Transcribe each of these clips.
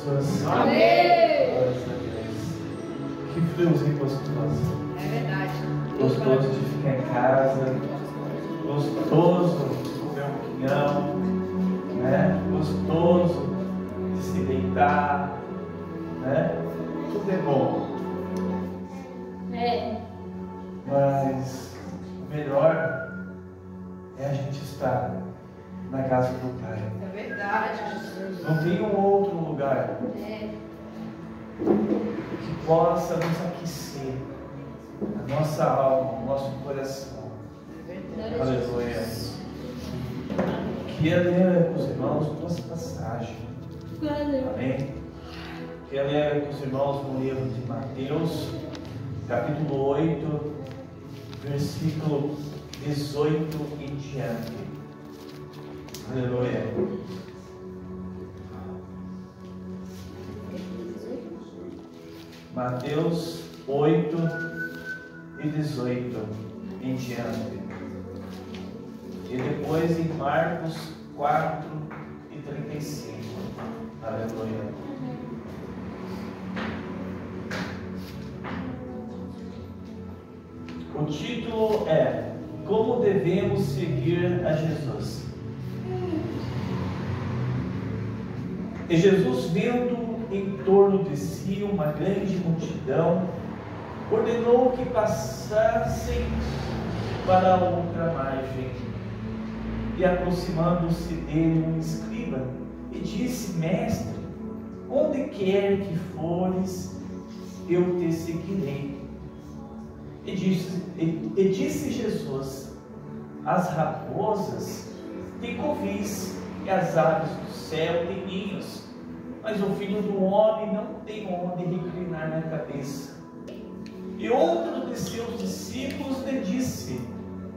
Jesus. Amém. Que friozinho gostoso. É verdade. Gostoso de ficar em casa. Gostoso de comer um quinhão. Né? Gostoso de se deitar. Né? Tudo é bom. Mas o melhor é a gente estar na casa do Pai. É verdade. Não tem um outro lugar que possa nos aquecer a nossa alma, o nosso coração. Aleluia. Queria ler com os irmãos duas passagens. Amém? Queria ler com os irmãos no livro de Mateus, capítulo 8, versículo 18 em diante. Aleluia. Mateus 8 e 18 em diante. E depois em Marcos 4 e 35. Aleluia. O título é: Como devemos seguir a Jesus? E Jesus, vendo em torno de si uma grande multidão, ordenou que passassem para a outra margem. E aproximando-se dele um escriba, e disse: Mestre, onde quer que fores, eu te seguirei. E disse Jesus: As raposas têm covis, e as aves do céu têm ninhos, mas o Filho do Homem não tem onde reclinar na cabeça. E outro de seus discípulos lhe disse: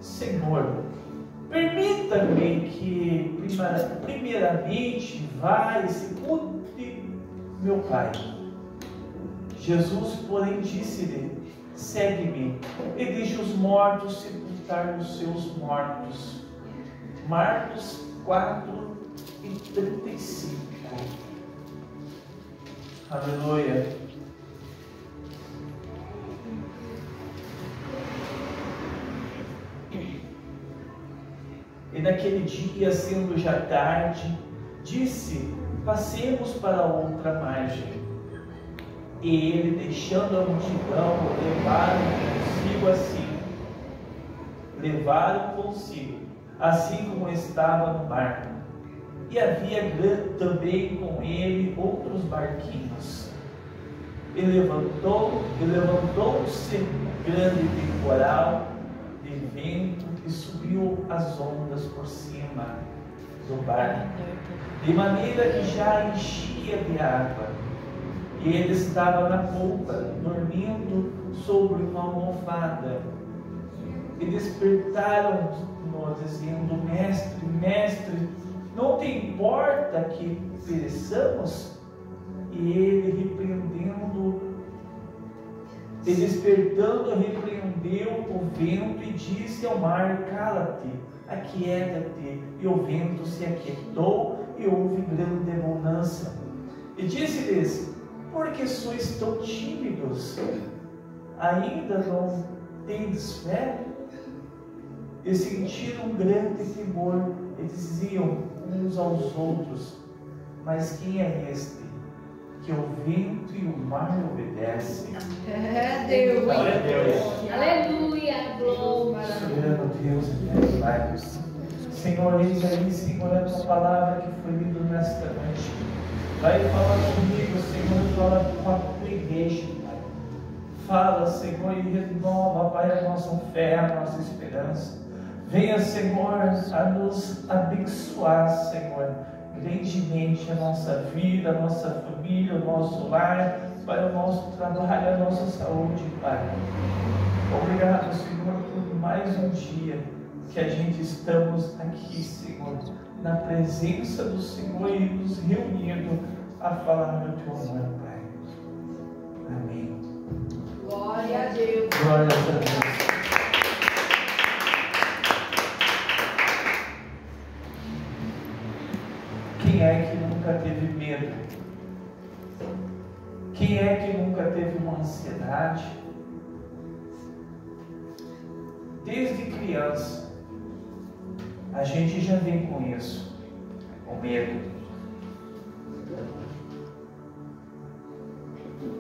Senhor, permita-me que primeiramente vá e sepulte meu Pai. Jesus, porém, disse-lhe: Segue-me e deixe os mortos sepultar os seus mortos. Marcos 4 e 35. Aleluia. E naquele dia, sendo já tarde, disse: Passemos para outra margem. E ele, deixando a multidão, levaram consigo, assim como estava no barco. E havia também com ele outros barquinhos. E levantou-se grande temporal de vento e subiu as ondas por cima do barco, de maneira que já enchia de água. E ele estava na polpa, dormindo sobre uma almofada. E despertaram-no, dizendo: Mestre, Mestre, não te importa que pereçamos? E ele, despertando, repreendeu o vento e disse ao mar: Cala-te, aquieta-te. E o vento se aquietou e houve grande bonança. E disse-lhes: Por que sois tão tímidos? Ainda não tendes fé? E sentiram um grande temor e diziam uns aos outros: Mas quem é este que o vento e o mar obedecem? É Deus. Glória a Deus. Aleluia, glória. Soberano Deus, eterno Pai. Senhor, eis aí, Senhor, a tua palavra que foi lida nesta noite. Vai falar comigo, Senhor, fala com a tua igreja, Pai. Fala, Senhor, e renova, Pai, a nossa fé, a nossa esperança. Venha, Senhor, a nos abençoar, Senhor, grandemente a nossa vida, a nossa família, o nosso lar, para o nosso trabalho, a nossa saúde, Pai. Obrigado, Senhor, por mais um dia que a gente estamos aqui, Senhor, na presença do Senhor e nos reunindo a falar do teu amor, Pai. Amém. Glória a Deus. Glória a Deus. Quem é que nunca teve medo Quem é que nunca teve uma ansiedade? Desde criança, a gente já vem com isso, o medo.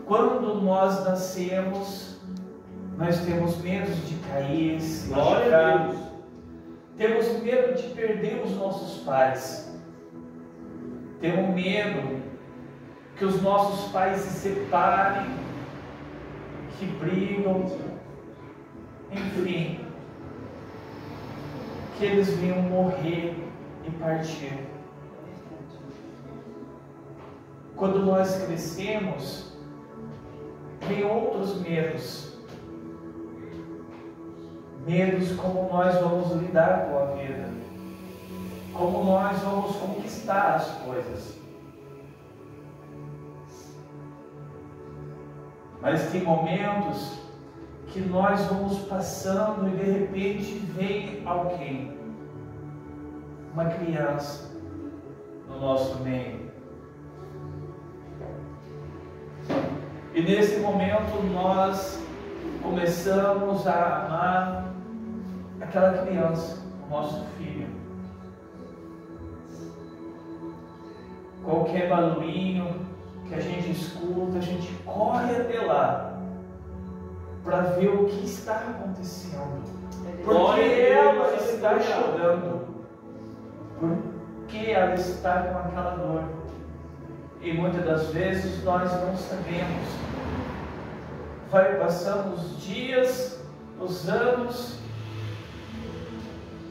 Quando nós nascemos, nós temos medo de cair, se machucar. Temos medo de perder os nossos pais. Temos medo que os nossos pais se separem, que brigam, enfim, que eles venham morrer e partir. Quando nós crescemos, vem outros medos. Medos como nós vamos lidar com a vida, como nós vamos conquistar as coisas. Mas tem momentos que nós vamos passando e de repente vem alguém, uma criança, no nosso meio. E nesse momento nós começamos a amar aquela criança, o nosso filho. Qualquer barulhinho que a gente escuta, a gente corre até lá para ver o que está acontecendo. Porque ela está chorando. Porque ela está com aquela dor. E muitas das vezes nós não sabemos. Vai passando os dias, os anos,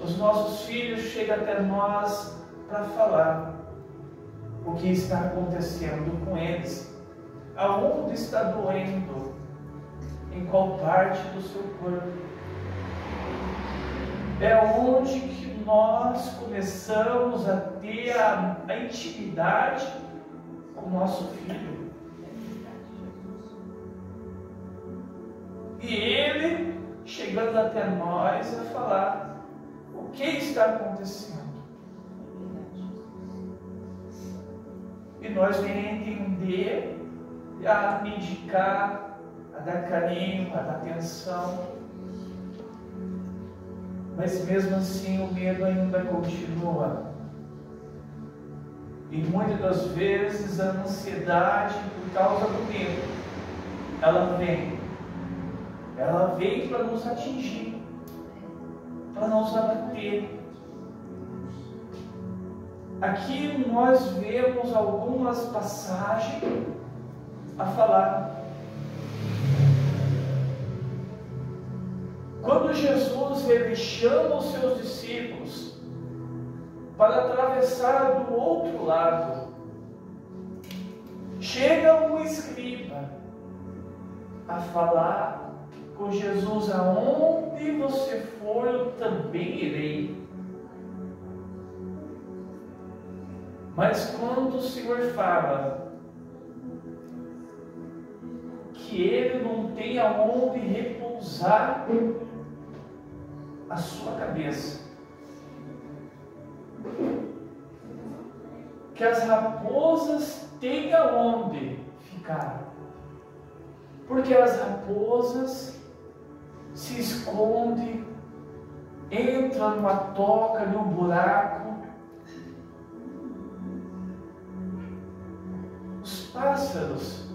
os nossos filhos chegam até nós para falar o que está acontecendo com eles, aonde está doendo, em qual parte do seu corpo. É onde que nós começamos a ter a intimidade com o nosso filho. E ele chegando até nós a falar o que está acontecendo. E nós vamos entender, a medicar, a dar carinho, a dar atenção. Mas mesmo assim o medo ainda continua. E muitas das vezes a ansiedade, por causa do medo, ela vem para nos atingir, para nos abater. Aqui nós vemos algumas passagens a falar. Quando Jesus ele chama os seus discípulos para atravessar do outro lado, chega um escriba a falar com Jesus: aonde você for, eu também irei. Mas quando o Senhor fala que ele não tem aonde repousar a sua cabeça, que as raposas têm aonde ficar, porque as raposas se escondem, entram numa toca, num buraco. Os pássaros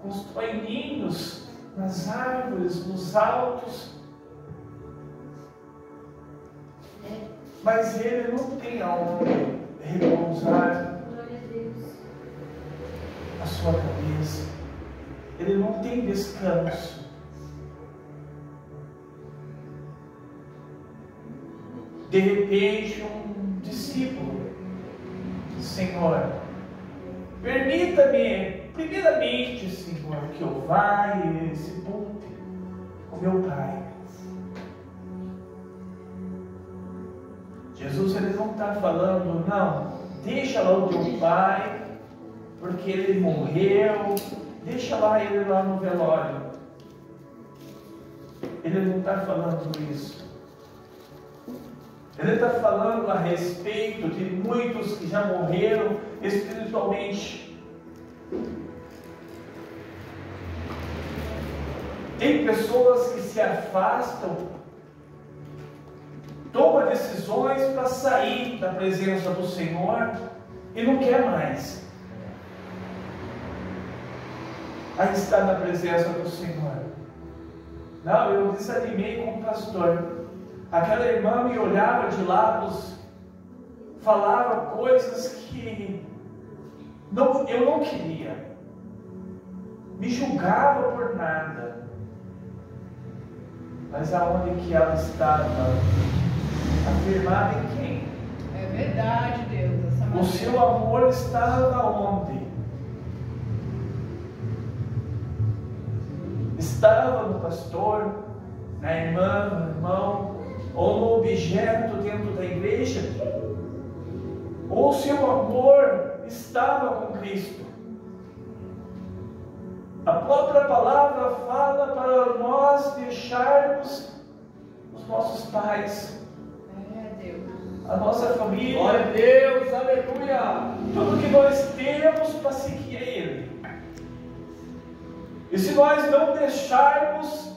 constroem ninhos nas árvores, nos altos, mas ele não tem aonde repousar a sua cabeça, ele não tem descanso. De repente, um discípulo: Senhor, permita-me, primeiramente, Senhor, que eu vá e sepulte o meu pai. Jesus ele não está falando, não, deixa lá o teu pai, porque ele morreu, deixa lá ele lá no velório. Ele não está falando isso. Ele está falando a respeito de muitos que já morreram espiritualmente. Tem pessoas que se afastam, tomam decisões para sair da presença do Senhor e não quer mais. Aí está na presença do Senhor. Não, eu desanimei com o pastor. Aquela irmã me olhava de lado, falava coisas que eu não queria. Me julgava por nada. Mas aonde que ela estava? Afirmada em quem? É verdade, Deus. O seu amor estava onde? Estava no pastor, na irmã, no irmão, ou no objeto dentro da igreja? Ou o seu amor estava com Cristo? A própria palavra fala para nós deixarmos os nossos pais, a nossa família, glória a Deus, aleluia, tudo que nós temos para seguir a Ele. E se nós não deixarmos,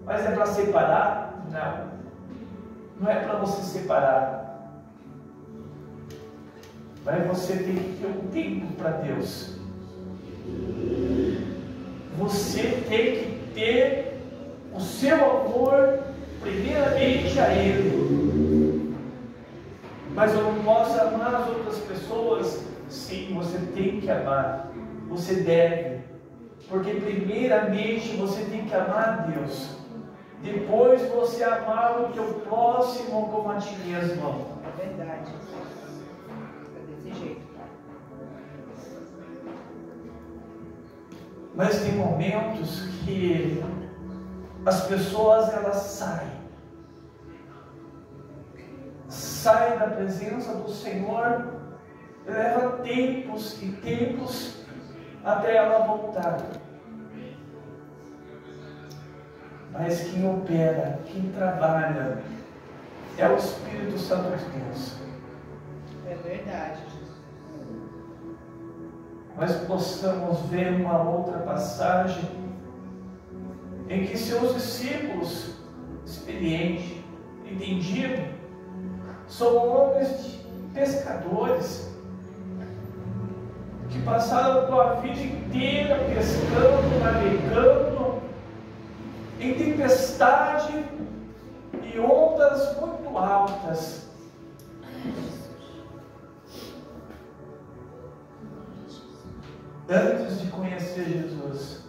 mas é para separar? Não é para você separar, mas você tem que ter um tempo para Deus. Você tem que ter o seu amor primeiramente a Ele. Mas eu não posso amar as outras pessoas. Sim, você tem que amar. Você deve. Porque primeiramente você tem que amar a Deus. Depois você amar o teu próximo como a ti mesmo. É verdade. É desse jeito. Mas tem momentos que as pessoas elas saem da presença do Senhor, leva tempos e tempos até ela voltar. Mas quem opera, quem trabalha é o Espírito Santo de Deus. É verdade. Nós possamos ver uma outra passagem em que seus discípulos, experientes, entendidos, são homens pescadores que passaram a vida inteira pescando, navegando em tempestade e ondas muito altas. Antes de conhecer Jesus.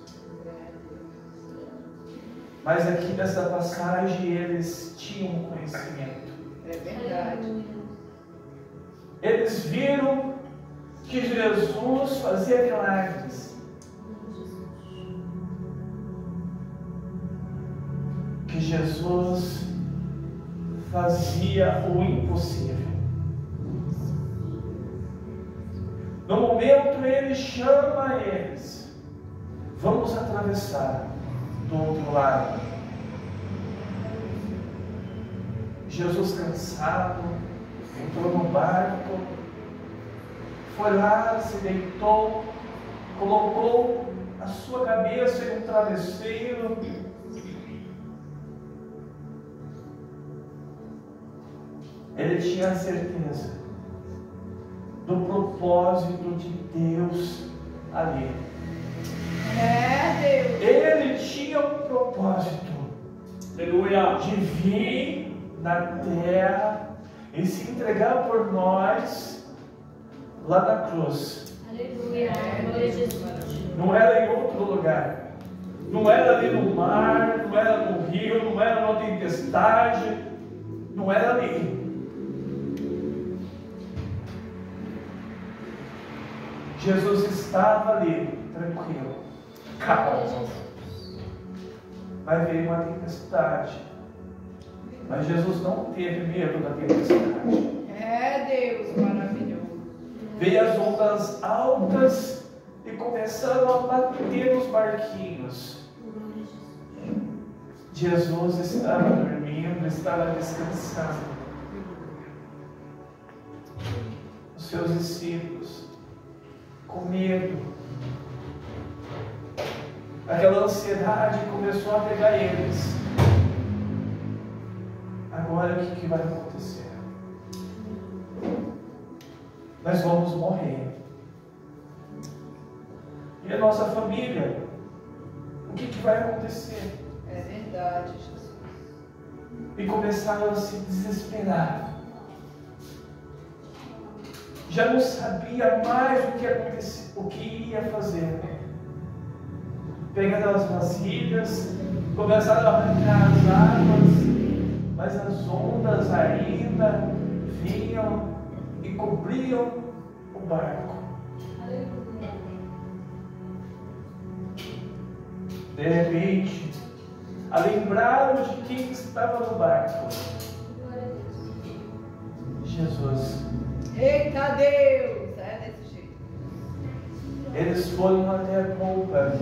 Mas aqui nessa passagem eles tinham conhecimento. É verdade. Eles viram que Jesus fazia milagres. Que Jesus fazia o impossível. No momento ele chama eles. Vamos atravessar do outro lado. Jesus cansado, entrou no barco, foi lá, se deitou, colocou a sua cabeça em um travesseiro. Ele tinha a certeza do propósito de Deus ali. É, Deus. Ele tinha um propósito, aleluia, de vir na terra e se entregar por nós lá na cruz. Aleluia, glória a Jesus. Não era em outro lugar, não era ali no mar, não era no rio, não era numa tempestade, não era ali. Jesus estava ali, tranquilo, calmo. Vai vir uma tempestade, mas Jesus não teve medo da tempestade. É, Deus, maravilhoso. Veio as ondas altas e começaram a bater nos barquinhos. Jesus estava dormindo, estava descansando. Os seus discípulos, com medo, Aquela ansiedade começou a pegar eles. Agora o que vai acontecer? Nós vamos morrer. E a nossa família? O que vai acontecer? É verdade, Jesus. E começaram a se desesperar. Já não sabia mais o que ia fazer. Pegaram as vasilhas, começaram a arrancar as águas, mas as ondas ainda vinham e cobriam o barco. De repente, lembraram de quem estava no barco. Jesus. Eita Deus! É desse jeito. Eles foram até a polpa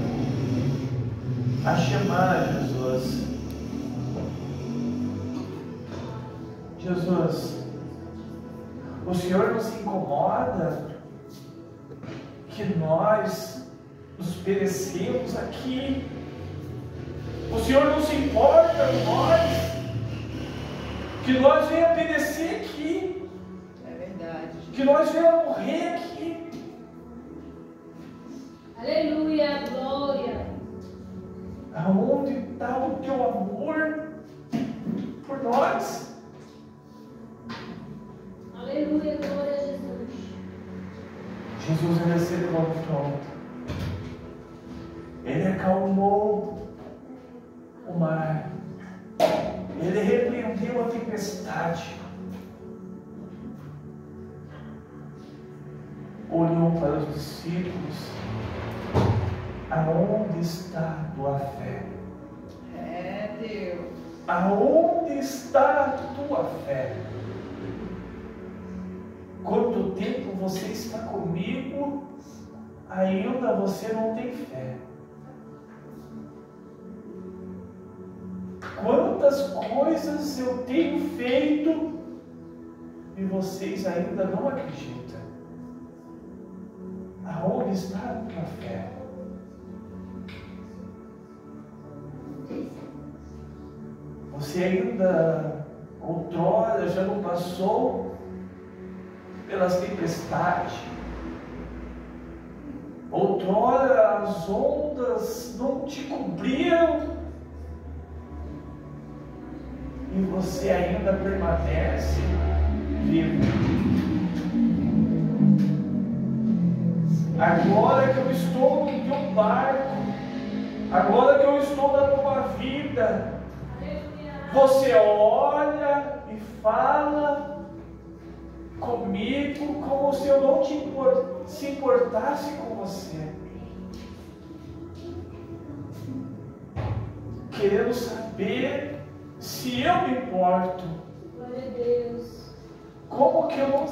a chamar Jesus. Jesus, o Senhor não se incomoda que nós nos perecemos aqui? O Senhor não se importa com nós? Que nós venhamos perecer aqui? É verdade. Que nós venhamos morrer aqui? Aleluia, glória. Aonde está o teu amor por nós? Aleluia, glória a Jesus. Jesus recebeu a afronta. Ele acalmou o mar. Ele repreendeu a tempestade. Olhou para os discípulos. Aonde está a tua fé? É Deus. Aonde está a tua fé? Quanto tempo você está comigo, ainda você não tem fé. Quantas coisas eu tenho feito e vocês ainda não acreditam. Aonde está a tua fé? Você ainda, outrora, já não passou pelas tempestades? Outrora as ondas não te cobriram e você ainda permanece vivo. Agora que eu estou no teu barco, agora que eu estou na tua vida, você olha e fala comigo como se eu não se importasse com você. Querendo saber se eu me importo. Glória a Deus. Como que eu não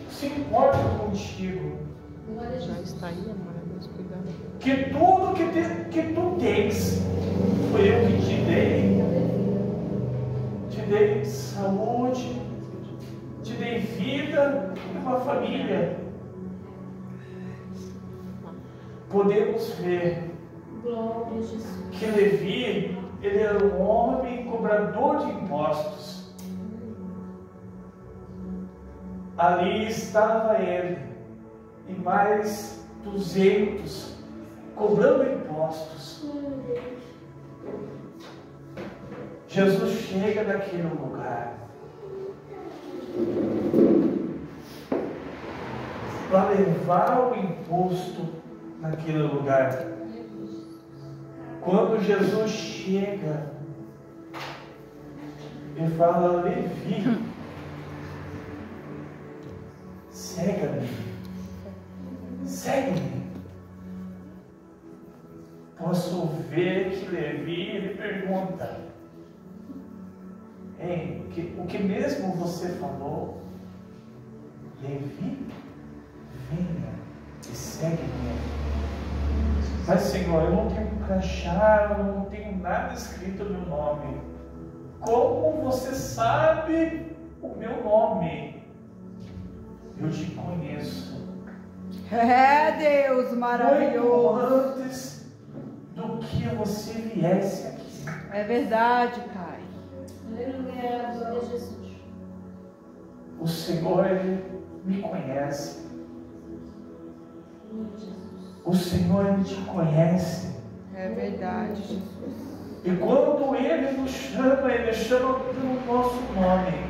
se importo contigo? Glória a Já Jesus. está aí, amor. Deus cuidando. Que tudo que tu tens foi eu que te dei. Te dei saúde, te dei vida e uma família. Podemos ver Glória a Jesus. que Levi, ele era um homem cobrador de impostos. Ali estava ele e mais 200 cobrando impostos. Jesus chega naquele lugar para levar o imposto naquele lugar. Quando Jesus chega e fala: Levi, segue-me, segue-me. Posso ver que Levi, ele pergunta: o que mesmo você falou? Levi, venha e segue-me. Mas Senhor, eu não tenho crachá, eu não tenho nada escrito no meu nome. Como você sabe o meu nome? Eu te conheço. É Deus Muito maravilhoso. antes do que eu viesse aqui. É verdade, Pai. Aleluia, glória a Jesus. O Senhor, Ele me conhece. Glória a Jesus. O Senhor, Ele te conhece. É verdade, Jesus. E quando Ele nos chama, Ele chama pelo nosso nome.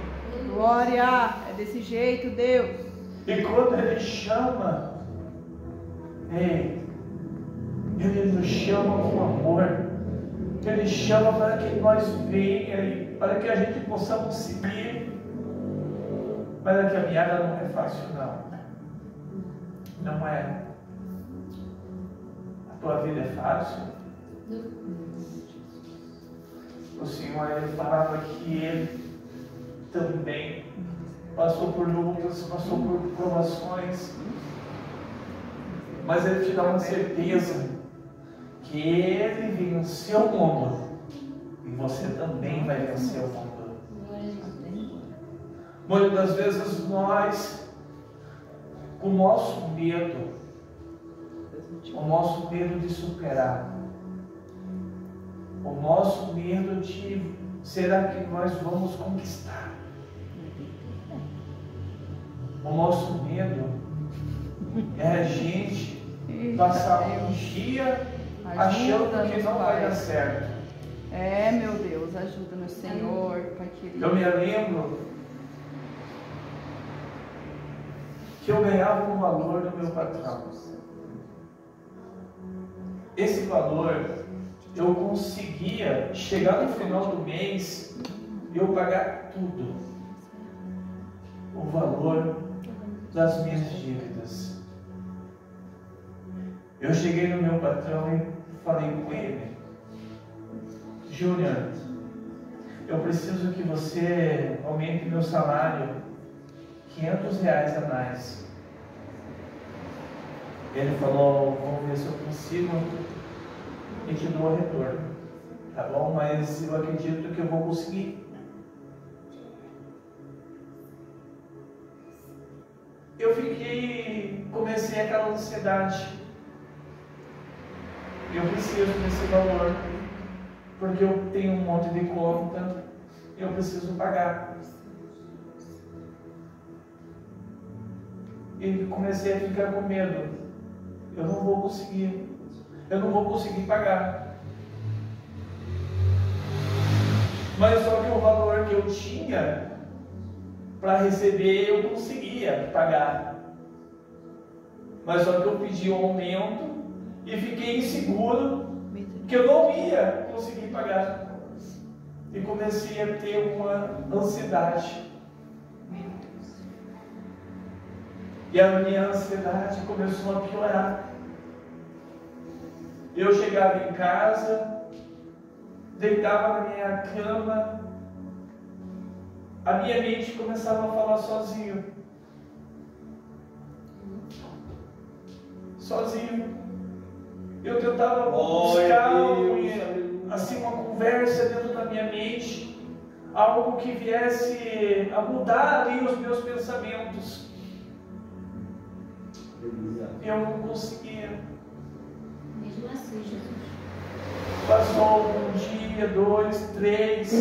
Glória. É desse jeito, Deus. E quando Ele chama, Ele nos chama com amor. Ele chama para que nós venhamos, para que a gente possamos seguir. Mas a caminhada não é fácil, não. Não é. A tua vida é fácil? O Senhor, Ele falava que Ele também passou por lutas, passou por provações, mas Ele te dá uma certeza que Ele venceu o mundo e você também vai vencer o mundo. Muitas das vezes nós, com o nosso medo de superar, o nosso medo de será que nós vamos conquistar? O nosso medo é a gente passar um dia achando que não vai dar certo. É, meu Deus, ajuda-nos, Senhor, Pai querido. Eu me lembro que eu ganhava um valor do meu patrão. Esse valor eu conseguia chegar no final do mês e eu pagar tudo. O valor das minhas dívidas. Eu cheguei no meu patrão e falei com ele: Júnior, eu preciso que você aumente meu salário R$500 a mais. Ele falou: vamos ver se eu consigo e te dou o retorno, tá bom? Mas eu acredito que eu vou conseguir. Eu comecei aquela ansiedade. Eu preciso desse valor, porque eu tenho um monte de conta, eu preciso pagar. E comecei a ficar com medo. Eu não vou conseguir pagar. Mas só que o valor que eu tinha para receber, eu conseguia pagar. Mas só que eu pedi um aumento e fiquei inseguro que eu não ia conseguir pagar. E comecei a ter uma ansiedade. E a minha ansiedade começou a piorar. Eu chegava em casa, deitava na minha cama, a minha mente começava a falar sozinho. Eu tentava buscar assim, uma conversa dentro da minha mente, algo que viesse a mudar ali os meus pensamentos. Eu não conseguia. Mesmo assim, Jesus. Passou um dia, 2, 3,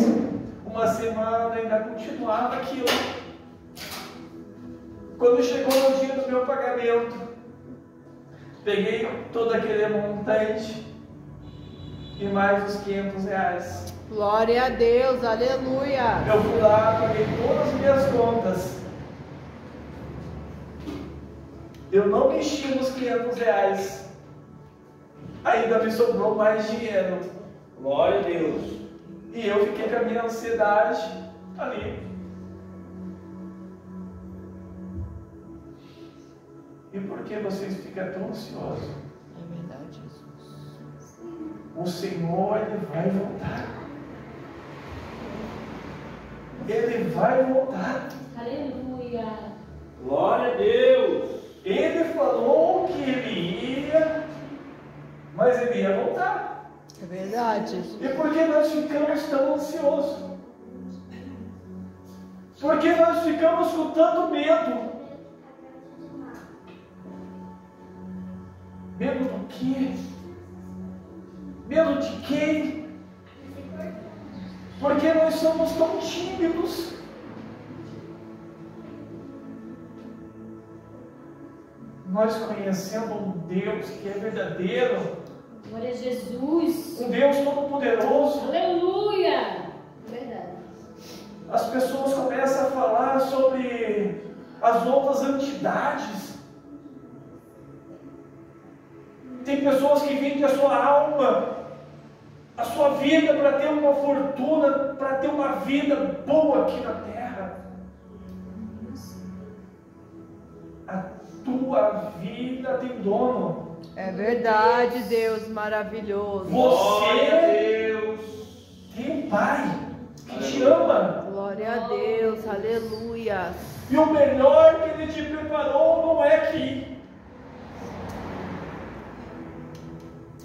uma semana, ainda continuava aquilo. Quando chegou no dia do meu pagamento, peguei todo aquele montante e mais os R$500. Glória a Deus, aleluia. Eu fui lá, paguei todas as minhas contas. Eu não mexi nos R$500. Ainda me sobrou mais dinheiro. Glória a Deus. E eu fiquei com a minha ansiedade ali. E por que vocês ficam tão ansiosos? É verdade, Jesus. O Senhor, Ele vai voltar. Ele vai voltar. Aleluia. Glória a Deus. Ele falou que Ele ia, mas Ele ia voltar. É verdade, Jesus. E por que nós ficamos tão ansiosos? Por que nós ficamos com tanto medo? Medo do quê? Medo de quê? Porque nós somos tão tímidos. Nós conhecendo um Deus que é verdadeiro, Glória a Jesus. um Deus todo-poderoso, Aleluia. Verdade. as pessoas começam a falar sobre as outras entidades. Tem pessoas que vendem a sua alma, a sua vida para ter uma fortuna, para ter uma vida boa aqui na terra. A tua vida tem dono. É verdade, Deus maravilhoso. Glória a Você Deus. tem um pai que te ama. Glória a Deus, aleluia. E o melhor que Ele te preparou não é aqui.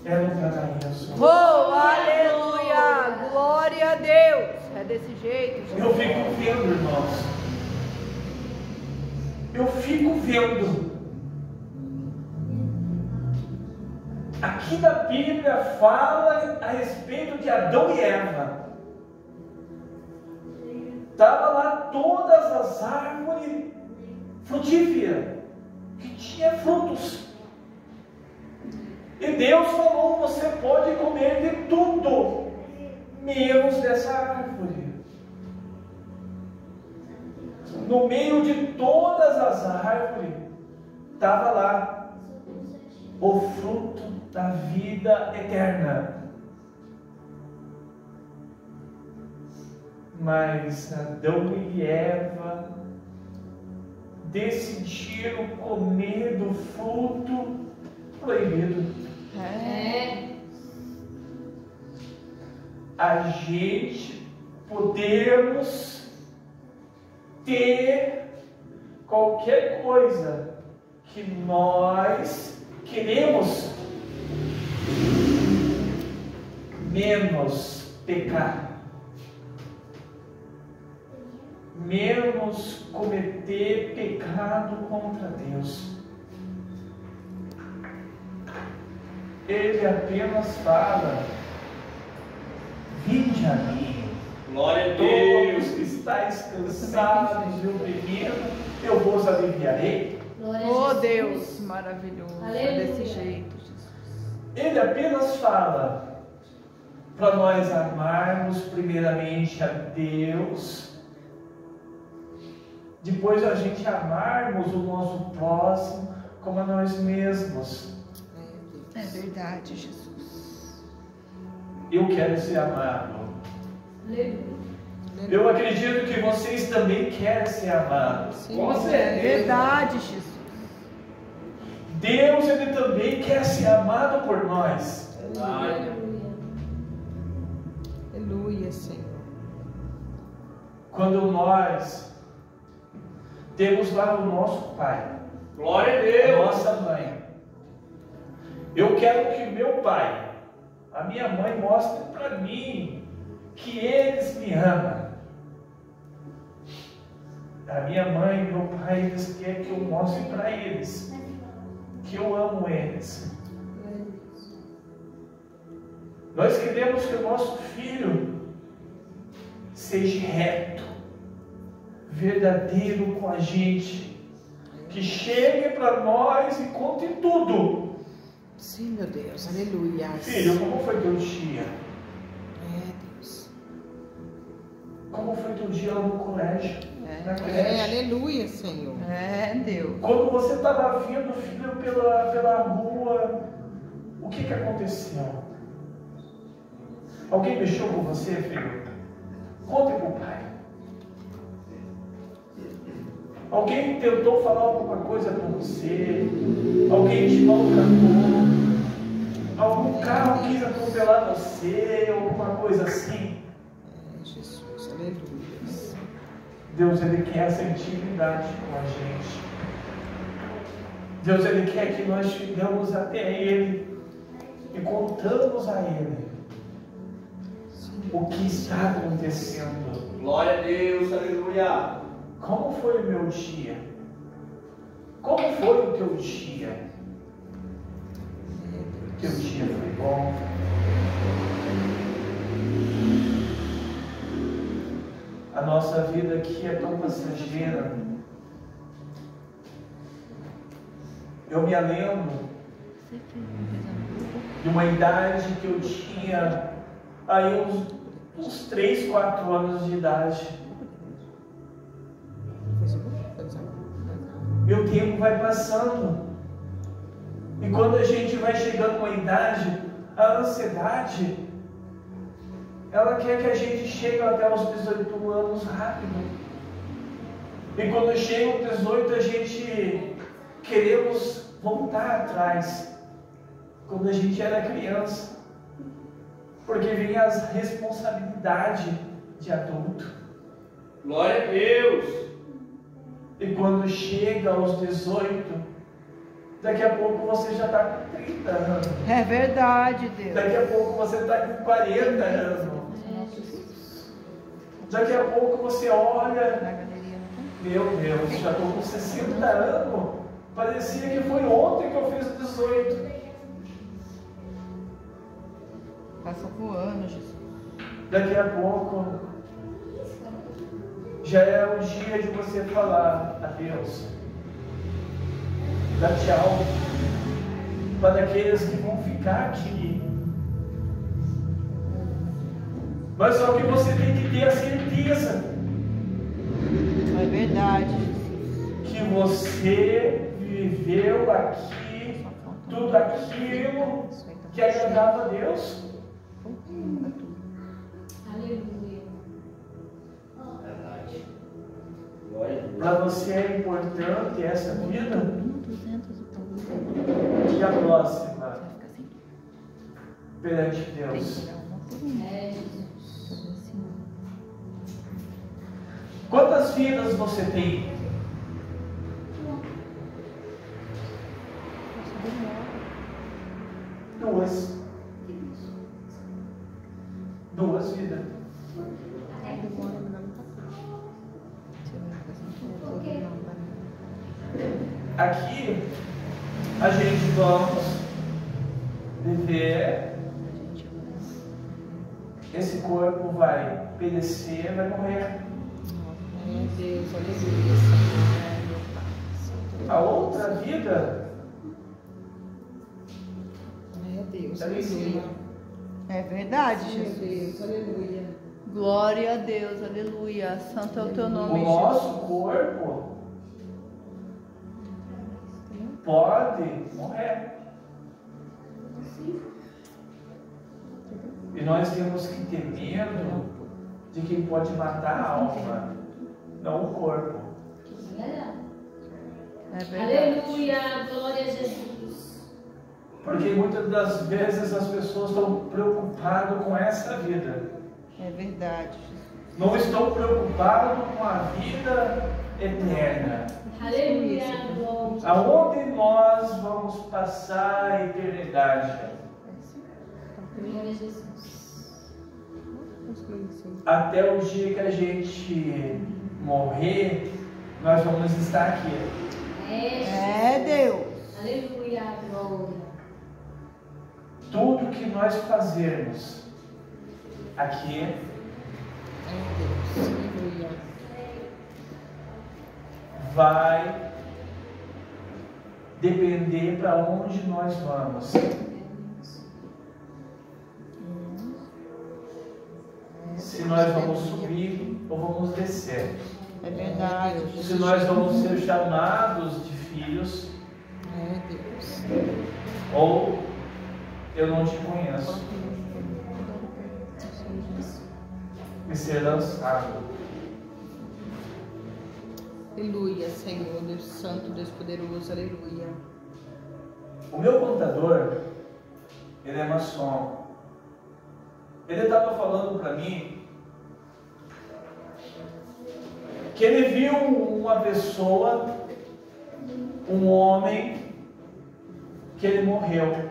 É no paraíso. Oh, aleluia. Glória a Deus. É desse jeito, gente. Eu fico vendo, irmãos. Eu fico vendo. Aqui na Bíblia fala a respeito de Adão e Eva. Estava lá todas as árvores frutíferas que tinha frutos. E Deus falou: você pode comer de tudo, menos dessa árvore. No meio de todas as árvores, estava lá o fruto da vida eterna. Mas Adão e Eva decidiram comer do fruto proibido. A gente podemos ter qualquer coisa que nós queremos, menos pecar, menos cometer pecado contra Deus. Ele apenas fala: vinde a mim, Glória a todos Deus. que estáis cansados e oprimidos, eu vos aliviarei. Glória a Oh, Jesus. Deus maravilhoso. É Aleluia. desse jeito, Jesus. Ele apenas fala para nós amarmos primeiramente a Deus, depois a gente amarmos o nosso próximo como a nós mesmos. É verdade, Jesus. Eu quero ser amado. Aleluia. Eu acredito que vocês também querem ser amados. Sim, Com é certeza. verdade, Jesus. Deus, Ele também quer ser amado por nós. Aleluia. Aleluia, Senhor. Quando nós temos lá o nosso pai, Glória a a Deus. nossa mãe, eu quero que meu pai, a minha mãe, mostre para mim que eles me amam. A minha mãe e meu pai, eles querem que eu mostre para eles que eu amo eles. Nós queremos que o nosso filho seja reto, verdadeiro com a gente, que chegue para nós e conte tudo. Sim, meu Deus. Aleluia. Filho, como foi teu dia? É, Deus. Como foi teu dia lá no colégio? Na creche? aleluia, Senhor. É, Deus. Quando você estava vindo, filho, pela rua, o que aconteceu? Alguém mexeu com você, filho? Conte para o pai. Alguém tentou falar alguma coisa para você? Alguém te maltratou? Algum carro quis atropelar você? Alguma coisa assim? É, Jesus. Aleluia. Deus, Ele quer essa intimidade com a gente. Deus, Ele quer que nós chegamos até Ele e contamos a Ele o que está acontecendo. Glória a Deus. Aleluia. Como foi o meu dia? Como foi o teu dia? Teu dia foi bom? vida aqui é tão passageira. Eu me lembro de uma idade que eu tinha aí uns 3, 4 anos de idade. E o tempo vai passando. E quando a gente vai chegando a uma idade, a ansiedade, ela quer que a gente chegue até os 18 anos rápido. E quando chega aos 18, a gente queremos voltar atrás, quando a gente era criança, porque vem as responsabilidades de adulto. Glória a Deus. E quando chega aos 18, daqui a pouco você já está com 30 anos. É verdade, Deus. Daqui a pouco você está com 40 anos. Daqui a pouco você olha, meu Deus, já estou com 60 anos. Parecia que foi ontem que eu fiz 18. Passou voando, Jesus. Daqui a pouco já é o dia de você falar adeus. Dá tchau para aqueles que vão ficar aqui. Mas só que você tem que ter a certeza É verdade. que você viveu aqui tudo aquilo que agradava a Deus. Aleluia. Verdade. Glória a Deus. Para você é importante essa vida. E a próxima perante Deus. É, Jesus. Quantas vidas você tem? Duas vidas. Aqui a gente vamos viver. Esse corpo vai perecer, vai morrer. Meu Deus, aleluia. A outra vida Meu Deus, é lá em cima. É verdade, Jesus. Aleluia. Glória a Deus, aleluia. Santo é o teu O nome, nosso corpo pode morrer. E nós temos que ter medo de quem pode matar a alma, não o corpo. É verdade. Aleluia. Glória a Jesus. Porque muitas das vezes as pessoas estão preocupadas com essa vida. É verdade. Não estão preocupadas com a vida eterna. Aleluia. Glória. Aonde nós vamos passar a eternidade? Glória a Jesus. Até o dia que a gente morrer, nós vamos estar aqui. É Deus. Aleluia. Glória. Tudo que nós fazermos aqui vai depender para onde nós vamos. Se nós vamos subir ou vamos descer. É verdade. Se nós vamos ser chamados de filhos É Deus. ou eu não te conheço. E ser lançado. Aleluia, Senhor, Deus Santo, Deus Poderoso, aleluia. O meu contador, ele é maçom. Ele estava falando para mim que ele viu uma pessoa, um homem, que ele morreu.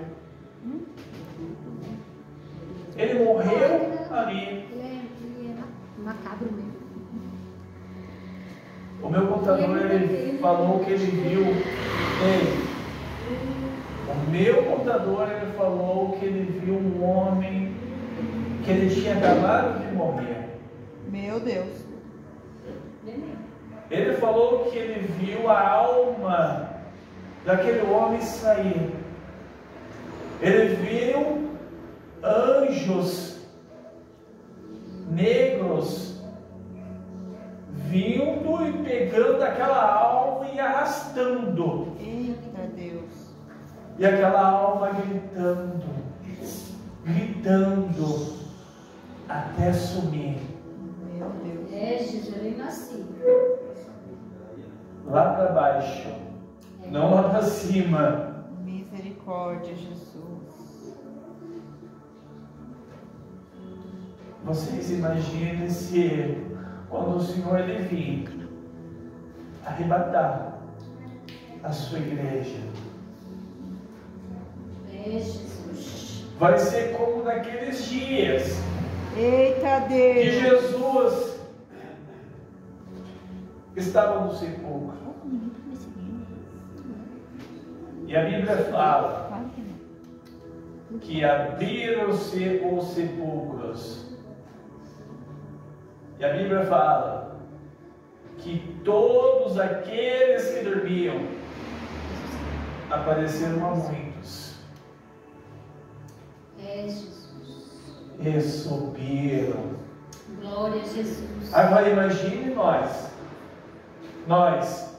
Ele morreu ali. Ele é macabro mesmo. O meu contador, ele falou que ele viu. O meu contador, ele falou que ele viu um homem que ele tinha acabado de morrer. Meu Deus. Ele falou que ele viu a alma daquele homem sair. Ele viu anjos negros vindo e pegando aquela alma e arrastando. Eita Deus. E aquela alma gritando até sumir. Meu Deus. Jesus, eu nem nasci. Lá para baixo, não lá para cima. Misericórdia, Jesus. Vocês imaginem se quando o Senhor ele vir arrebatar a sua igreja. Jesus. Vai ser como naqueles dias Eita que Deus. Jesus estava no sepulcro. E a Bíblia fala que abriram-se os sepulcros. E a Bíblia fala que todos aqueles que dormiam apareceram a muitos. Jesus. E subiram. Glória a Jesus. Agora imagine nós,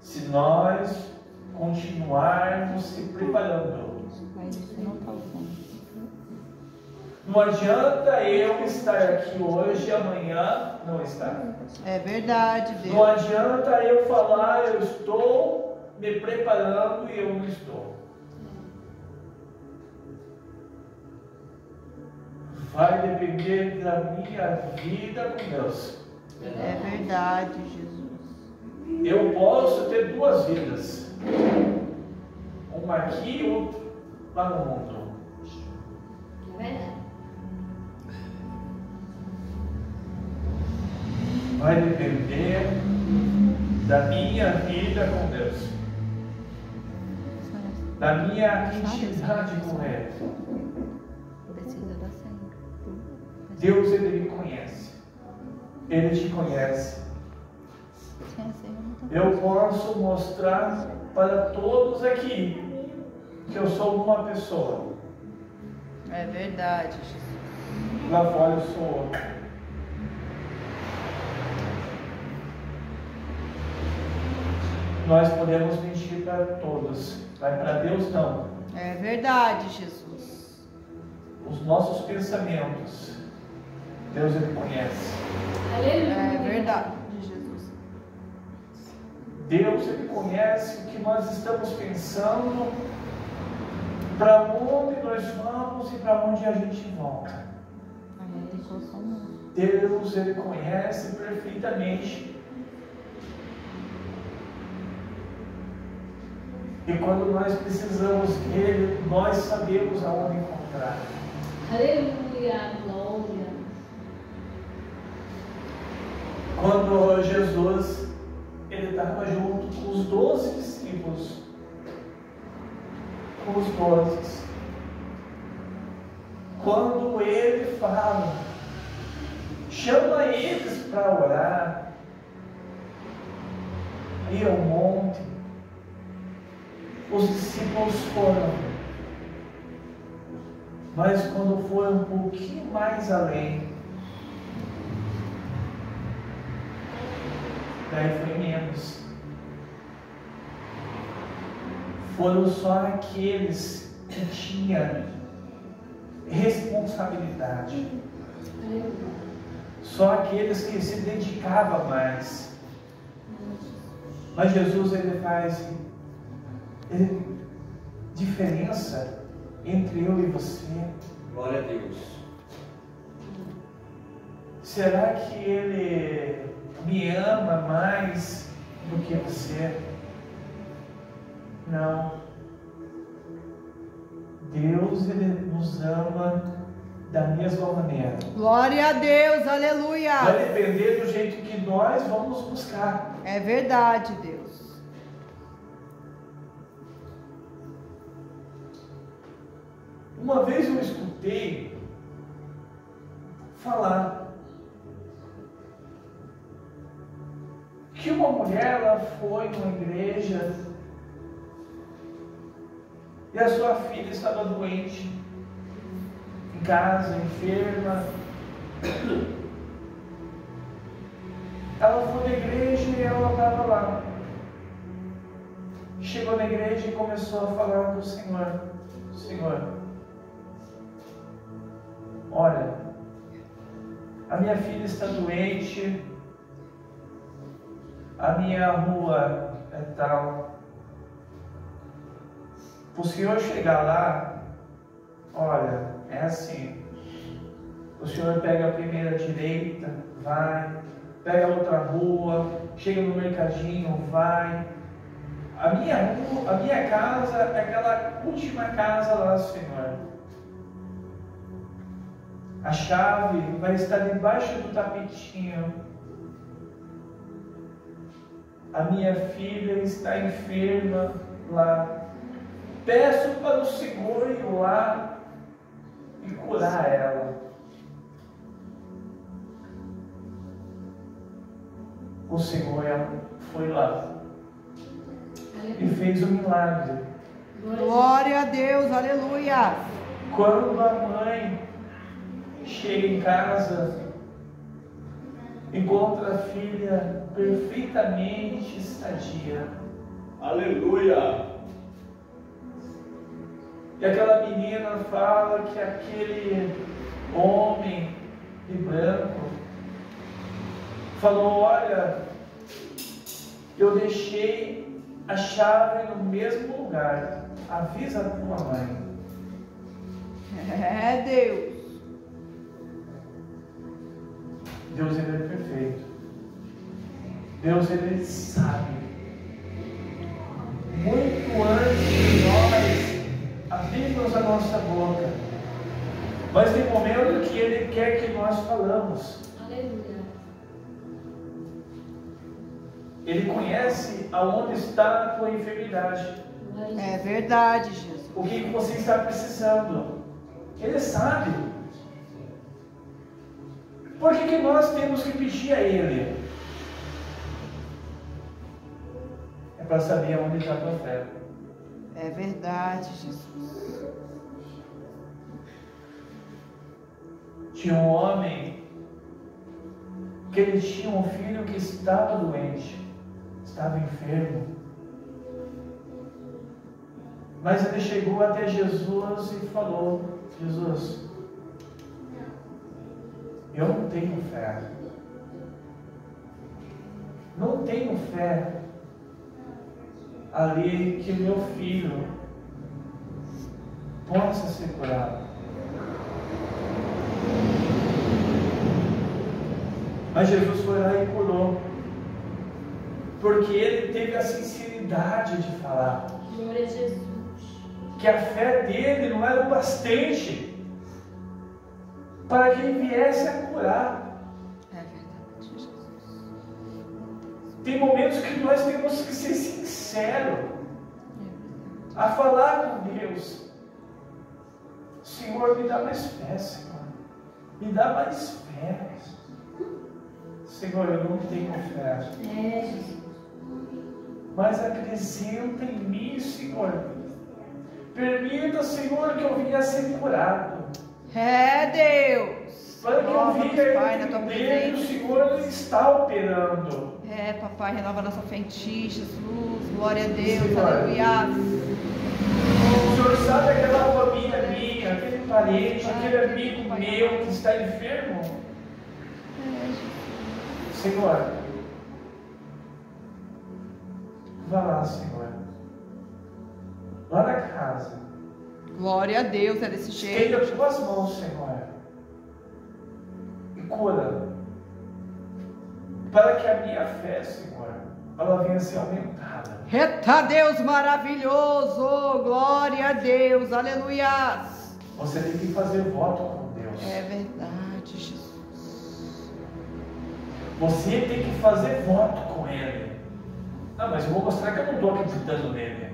se nós continuarmos se preparando. Não adianta eu estar aqui hoje e amanhã não estar. É verdade, Não Deus. adianta eu falar eu estou me preparando e eu não estou. Vai depender da minha vida com Deus. É verdade, Jesus. Eu posso ter duas vidas. Uma aqui e outra lá no mundo. É verdade. Vai depender da minha vida com Deus. Da minha intimidade com Ele. Precisa da senha. Deus, Ele me conhece. Ele te conhece. Eu posso mostrar para todos aqui que eu sou uma pessoa. É verdade, Jesus. Lá fora eu sou outra. Nós podemos mentir para todos, mas para Deus não. É verdade, Jesus. Os nossos pensamentos, Deus Ele conhece. Aleluia. É verdade, Jesus. Deus Ele conhece o que nós estamos pensando, para onde nós vamos e para onde a gente volta. Deus Ele conhece perfeitamente. E quando nós precisamos dele, nós sabemos aonde encontrar. Aleluia. Glória. Quando Jesus ele estava junto com os 12 discípulos, com os 12, quando ele fala, chama eles para orar, ir ao monte, os discípulos foram, mas quando foram um pouquinho mais além, daí foi menos. Foram só aqueles que tinham responsabilidade, só aqueles que se dedicavam mais. Mas Jesus ele faz diferença entre eu e você. Glória a Deus. Será que Ele me ama mais do que você? Não. Deus Ele nos ama da mesma maneira. Glória a Deus, aleluia. Vai depender do jeito que nós vamos buscar. É verdade, Deus. Uma vez eu escutei falar que uma mulher ela foi numa igreja e a sua filha estava doente, em casa, enferma. Ela foi na igreja e ela estava lá. Chegou na igreja e começou a falar do Senhor. Senhor, olha, a minha filha está doente, a minha rua é tal. Para o Senhor chegar lá, olha, é assim. O Senhor pega a primeira direita, vai, pega a outra rua, chega no mercadinho, vai. A minha rua, a minha casa é aquela última casa lá, Senhor. A chave vai estar debaixo do tapetinho. A minha filha está enferma lá. Peço para o Senhor ir lá e curar ela. O Senhor foi lá e fez um milagre. Glória a Deus, aleluia. Quando a mãe chega em casa, encontra a filha perfeitamente sadia. Aleluia. E aquela menina fala que aquele homem de branco falou: olha, eu deixei a chave no mesmo lugar, avisa a tua mãe. É Deus. Deus, ele é perfeito. Deus, ele sabe muito antes de nós abrirmos a nossa boca, mas tem momento que ele quer que nós falamos. Aleluia. Ele conhece aonde está a tua enfermidade, É verdade, Jesus. o que você está precisando. Ele sabe. Por que nós temos que pedir a Ele? É para saber aonde está a tua fé. É verdade, Jesus. Tinha um homem que ele tinha um filho que estava doente, estava enfermo. Mas ele chegou até Jesus e falou: Jesus, eu não tenho fé. Não tenho fé ali que meu filho possa ser curado. Mas Jesus foi lá e curou, porque ele teve a sinceridade de falar. Glória a Jesus. Que a fé dele não era o bastante para que ele viesse a curar. É verdade, Jesus. Tem momentos que nós temos que ser sinceros a falar com Deus. Senhor, me dá mais fé, Senhor. Me dá mais fé. Senhor, eu não tenho fé. É, Jesus. Mas acrescenta em mim, Senhor. Permita, Senhor, que eu venha a ser curado. É Deus. Para que eu Renova-nos, venha Pai, na tua entender que o presença. Senhor está operando. É, papai, renova nossa fé em ti, Jesus. Glória a Deus, Senhor. aleluia. O Senhor sabe aquela família minha, aquele parente, aquele amigo meu que está enfermo. Senhor, vá lá, Senhor. Lá na casa. Glória a Deus, é desse jeito. Estenda as tuas mãos, Senhor. E cura. Para que a minha fé, Senhor, ela venha a ser aumentada. Eita Deus maravilhoso, glória a Deus, aleluia. Você tem que fazer voto com Deus. É verdade, Jesus. Você tem que fazer voto com Ele. Não, mas eu vou mostrar que eu não estou acreditando nele.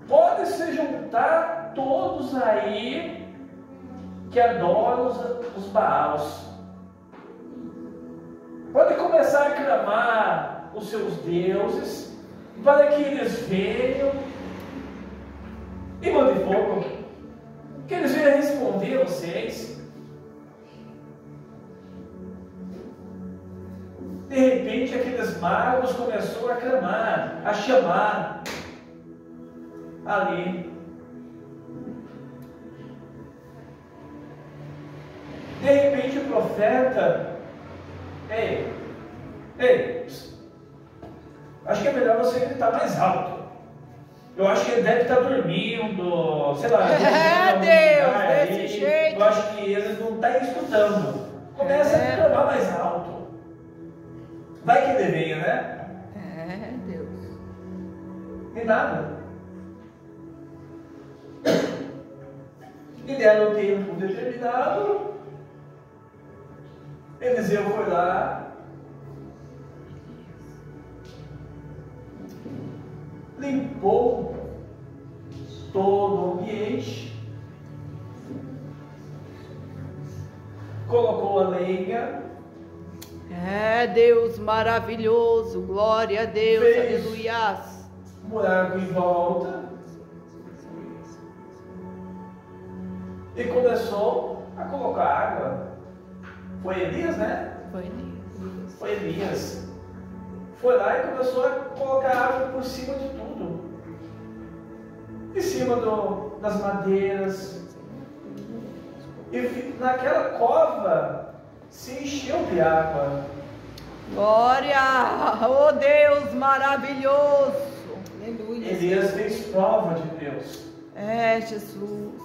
Pode se juntar todos aí que adoram os Baals. Pode começar a clamar os seus deuses para que eles venham e mandem fogo. Que eles venham responder a vocês. De repente, aqueles magos começaram a clamar, a chamar ali. De repente, o profeta, ei, acho que é melhor você gritar mais alto. Eu acho que ele deve estar dormindo, sei lá. Deus, desse jeito. Eu acho que eles não estão escutando. Começa a clamar mais alto. Vai que ele venha, né? Deus. E nada. E deram um tempo determinado. Eliseu foi lá, limpou todo o ambiente, colocou a lenha. Deus maravilhoso, glória a Deus, Fez aleluias. Buraco em volta e começou a colocar água. Foi Elias, né? Foi Elias. Foi lá e começou a colocar água por cima de tudo. Em cima das madeiras. E naquela cova se encheu de água. Glória, oh Deus maravilhoso. Aleluia. Elias fez prova de Deus. Jesus.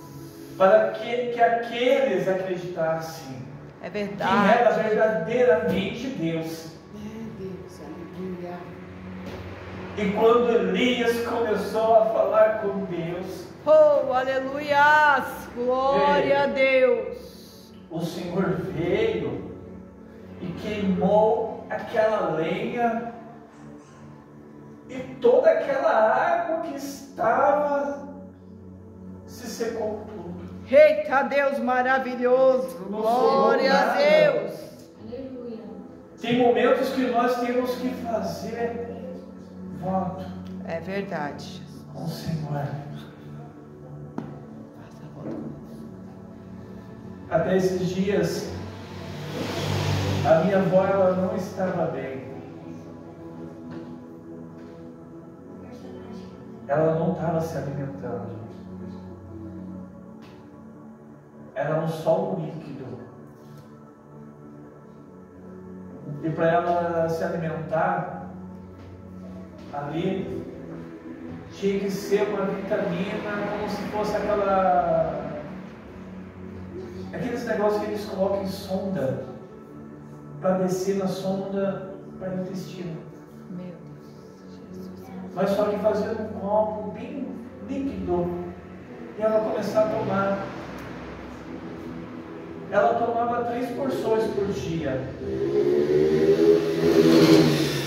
Para que aqueles acreditassem. É Que verdade. era verdadeiramente Deus. Deus, aleluia. E quando Elias começou a falar com Deus, Oh, aleluias, glória a Deus. o Senhor veio e queimou aquela lenha e toda aquela água que estava se secou tudo. Eita Deus maravilhoso, glória a Deus. Aleluia. Tem momentos que nós temos que fazer voto É verdade. com o Senhor. Até esses dias, a minha avó ela não estava bem. Ela não estava se alimentando. Era só um líquido. E para ela se alimentar, ali tinha que ser uma vitamina, como se fosse aqueles negócios que eles colocam em sonda, para descer na sonda para o intestino. Meu Deus, Jesus. Mas só que fazia um copo bem líquido. E ela começava a tomar. Ela tomava 3 porções por dia.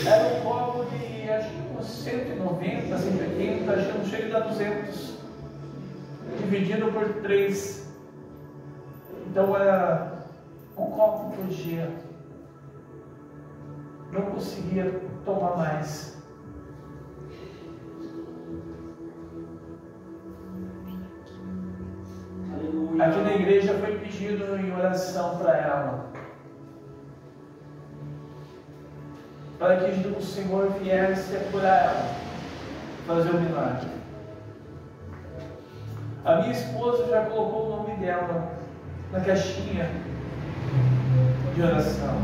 Era um copo de, acho que uns 190, 180, acho que não chega a dar 200. Dividido por 3. Então era um copo por dia. Não conseguia tomar mais. Aqui na igreja foi pedido em oração para ela, para que o Senhor viesse a curar ela, fazer o milagre. A minha esposa já colocou o nome dela na caixinha de oração.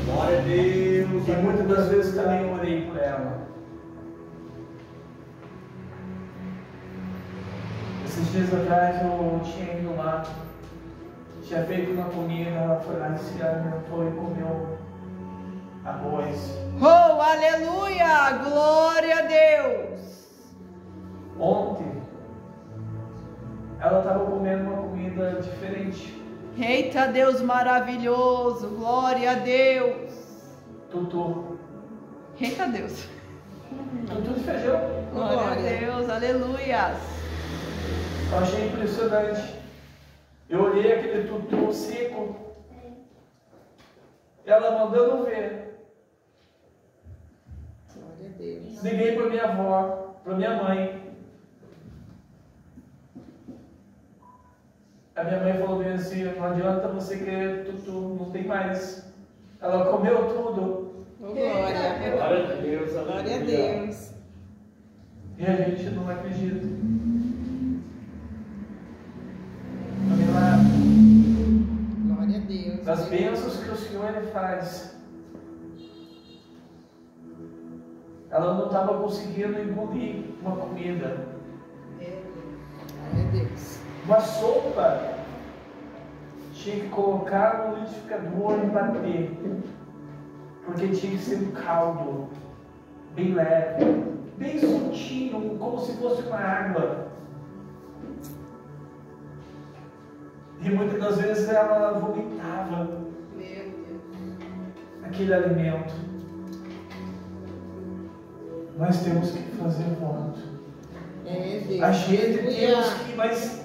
Glória a Deus. E muitas das vezes também orei por ela. Esses dias atrás eu tinha ido lá, tinha feito uma comida, ela foi lá e se alimentou e comeu arroz. Oh, aleluia, glória a Deus. Ontem, ela estava comendo uma comida diferente. Eita Deus maravilhoso, glória a Deus. Tutu. Eita Deus. Tutu de feijão. Glória a Deus, aleluia. Eu achei impressionante. Eu olhei aquele tutu seco. Ela mandando ver. Glória a Deus. Liguei para minha avó, para minha mãe. A minha mãe falou bem assim, não adianta você querer tudo, não tem mais. Ela comeu tudo. Oh, glória. Glória a Deus. Glória a Deus. E a gente não acredita. No milagre. Glória a Deus. Das bênçãos que o Senhor ele faz. Ela não estava conseguindo engolir uma comida. Glória a Deus. Uma sopa. Tinha que colocar no liquidificador e bater. Porque tinha que ser um caldo bem leve, bem sutil, como se fosse uma água. E muitas das vezes ela vomitava aquele alimento. Nós temos que fazer voto. Deus. A gente Aleluia. temos que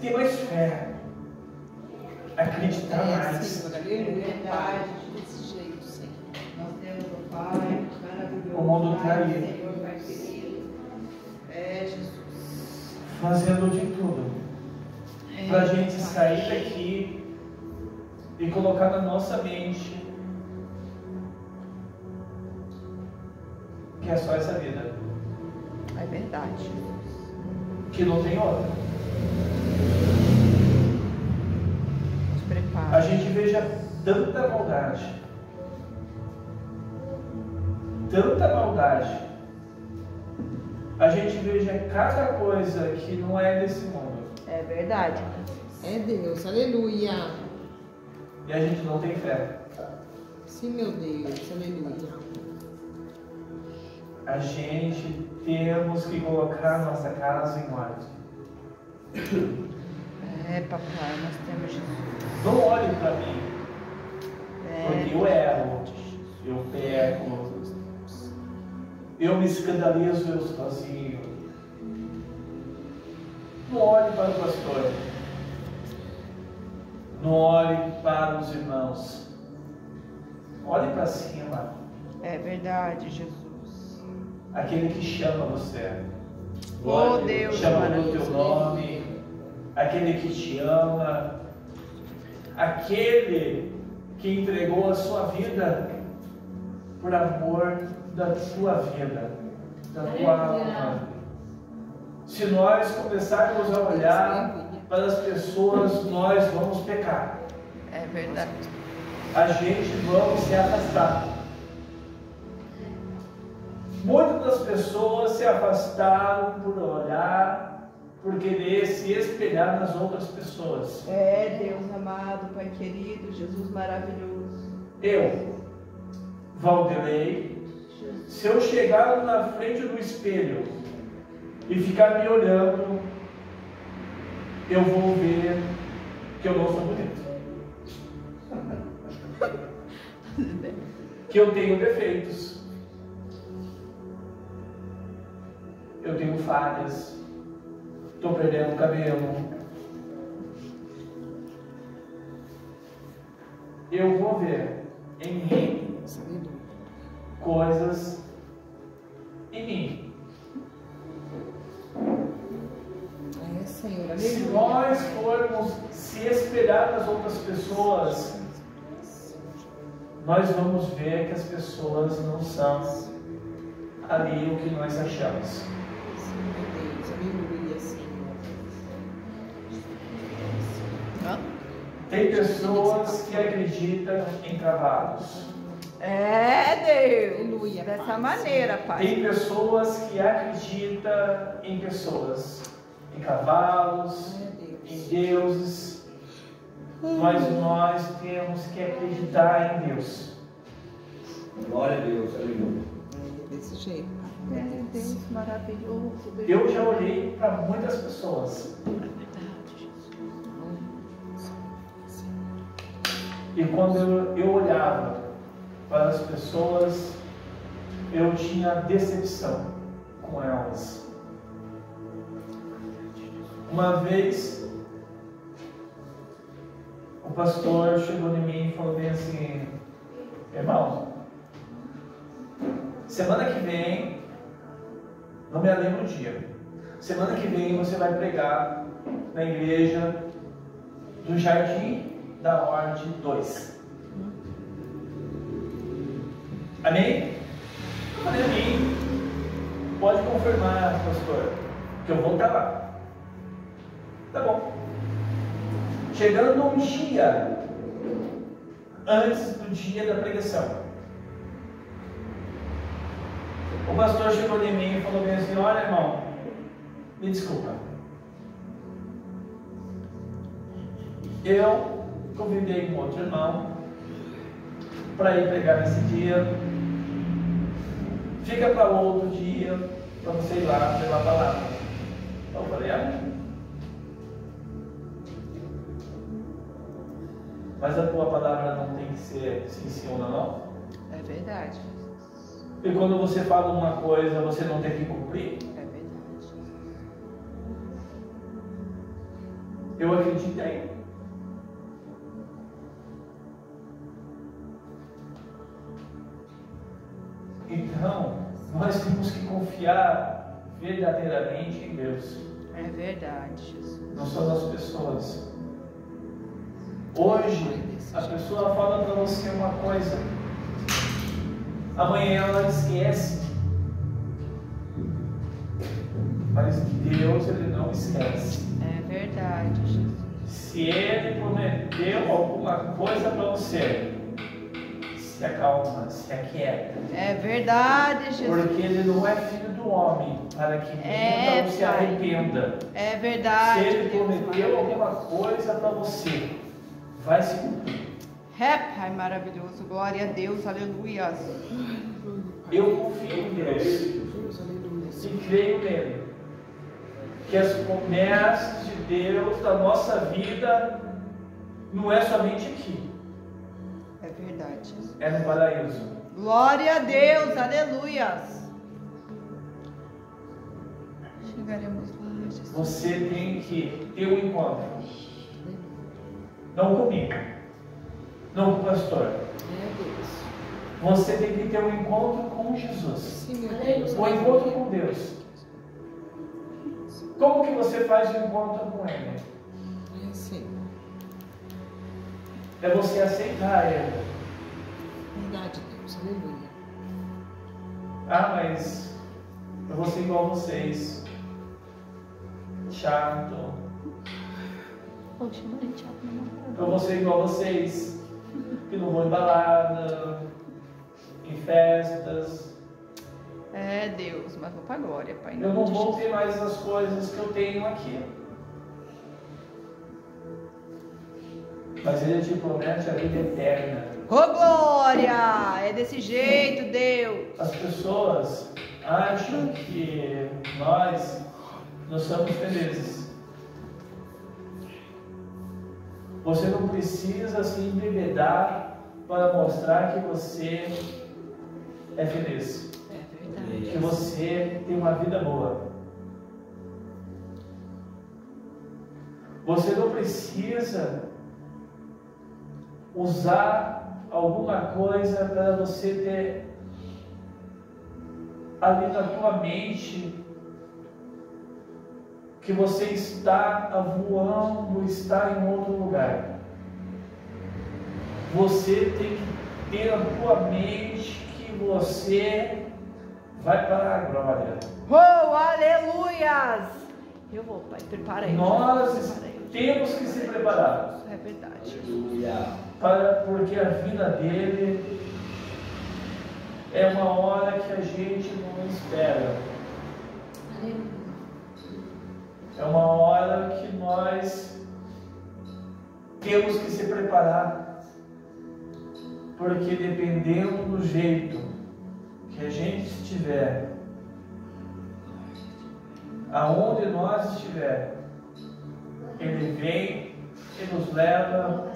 ter mais fé. Acreditar mais. Senhor, aleluia. Pai, desse jeito, Senhor. Nós temos o Pai maravilhoso. O mundo Pai, caído. Senhor, Pai querido. Jesus. Fazendo de tudo para a gente sair daqui e colocar na nossa mente que é só essa vida, É verdade. que não tem outra. Nos prepara. A gente veja tanta maldade, a gente veja cada coisa que não é desse mundo É verdade. É Deus, aleluia. e a gente não tem fé. Sim, meu Deus, aleluia. A gente temos que colocar nossa casa em ordem. É, papai, nós temos Jesus. Não olhe para mim, porque eu erro, eu peco, eu me escandalizo eu sozinho. Não olhe para o pastor, não olhe para os irmãos, olhe para cima, É verdade, Jesus. aquele que chama você, Oh, Deus chama pelo maravilhoso. teu nome, aquele que te ama, aquele que entregou a sua vida por amor da tua vida, da tua alma. Se nós começarmos a olhar para as pessoas, nós vamos pecar. É verdade. A gente vamos se afastar. Muitas das pessoas se afastaram por olhar, por querer se espelhar nas outras pessoas. É, Deus amado, Pai querido, Jesus maravilhoso. Eu, Valdelei, se eu chegar na frente do espelho e ficar me olhando, eu vou ver que eu não sou bonito. Que eu tenho defeitos. Eu tenho falhas. Estou perdendo o cabelo. Eu vou ver em mim coisas em mim. É, Senhor, Se aleluia. nós formos se espelhar nas outras pessoas, nós vamos ver que as pessoas não são ali o que nós achamos. Sim, meu Deus, aleluia, Senhor. Tem pessoas que acreditam em cavalos. É, Deus. Aleluia, Dessa Pai. maneira, Pai. Tem pessoas que acreditam em pessoas, em cavalos, em deuses. Mas nós temos que acreditar em Deus. Glória a Deus. Aleluia. Desse jeito. É, Deus maravilhoso. Deus. Eu já olhei para muitas pessoas. E quando eu olhava para as pessoas, eu tinha decepção com elas. Uma vez, o pastor chegou em mim e falou bem assim: Irmãos, semana que vem, não me lembro o dia, semana que vem você vai pregar na igreja do Jardim da Ordem 2. Amém? Eu falei amém. Pode confirmar, pastor, que eu vou estar lá. Tá bom. Chegando um dia antes do dia da pregação, o pastor chegou em mim e falou bem assim: olha, irmão, me desculpa, eu convidei um outro irmão para ir pregar nesse dia, fica para outro dia para você ir lá levar a palavra. Eu falei, amém. Mas a tua palavra não tem que ser sim, sim ou não? É verdade. E quando você fala uma coisa, você não tem que cumprir? É verdade. Eu acreditei. Então, nós temos que confiar verdadeiramente em Deus. É verdade, Jesus. Não são as pessoas. Hoje, a pessoa fala para você uma coisa, amanhã ela esquece. Mas Deus, Ele não esquece. É verdade, Jesus. Se Ele prometeu alguma coisa para você, se acalma, se aquieta. É verdade, Jesus. Porque Ele não é filho do homem, para que ninguém não se Pai. arrependa. É verdade. Se Ele Deus prometeu alguma maravilhoso. coisa para você, vai se cumprir. É, Pai maravilhoso. Glória a Deus. Aleluia. Eu confio em Deus e creio nele. Que as promessas de Deus da nossa vida não é somente aqui, É verdade, Jesus. é no paraíso. Glória a Deus. Aleluia. Chegaremos lá, Jesus. Você tem que ter um encontro. Não comigo, não com o pastor. É Deus. Você tem que ter um encontro com Jesus. Sim, meu Deus. Um encontro com Deus. Como que você faz o encontro com Ele? É assim. É você aceitar Ele. Verdade, Deus. Aleluia. Ah, mas eu vou ser igual a vocês. Chato. Eu vou ser igual a vocês. Que não vou em balada, em festas. É Deus, mas vou para a glória, Pai. em Eu não nome de vou Jesus. ter mais as coisas que eu tenho aqui. Mas Ele te promete a vida eterna. Ô glória! É desse jeito, Deus. As pessoas acham que nós não somos felizes. Você não precisa se embebedar para mostrar que você é feliz, É verdade. que você tem uma vida boa. Você não precisa usar alguma coisa para você ter ali na tua mente que você está voando, está em outro lugar. Você tem que ter na tua mente que você vai para a glória. Oh, aleluias! Eu vou, Pai, prepara aí. Nós Prepara aí. temos que se preparar, É verdade. porque a vida dele é uma hora que a gente não espera. É uma hora que nós temos que se preparar, porque dependendo do jeito que a gente estiver, aonde nós estiver, Ele vem e nos leva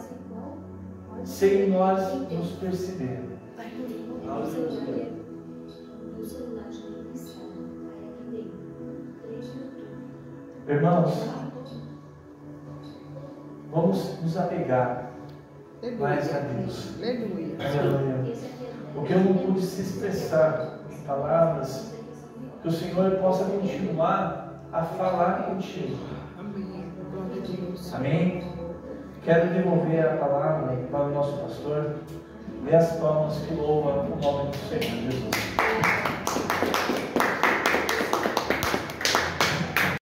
sem nós nos perceber. Irmãos, vamos nos apegar mais a Deus. Aleluia. Aleluia. o que eu não pude se expressar em palavras, que o Senhor possa continuar a falar contigo. Amém. Glória a Deus. Amém? Quero devolver a palavra para o nosso pastor. Dê as palmas que louvam o nome do Senhor Jesus.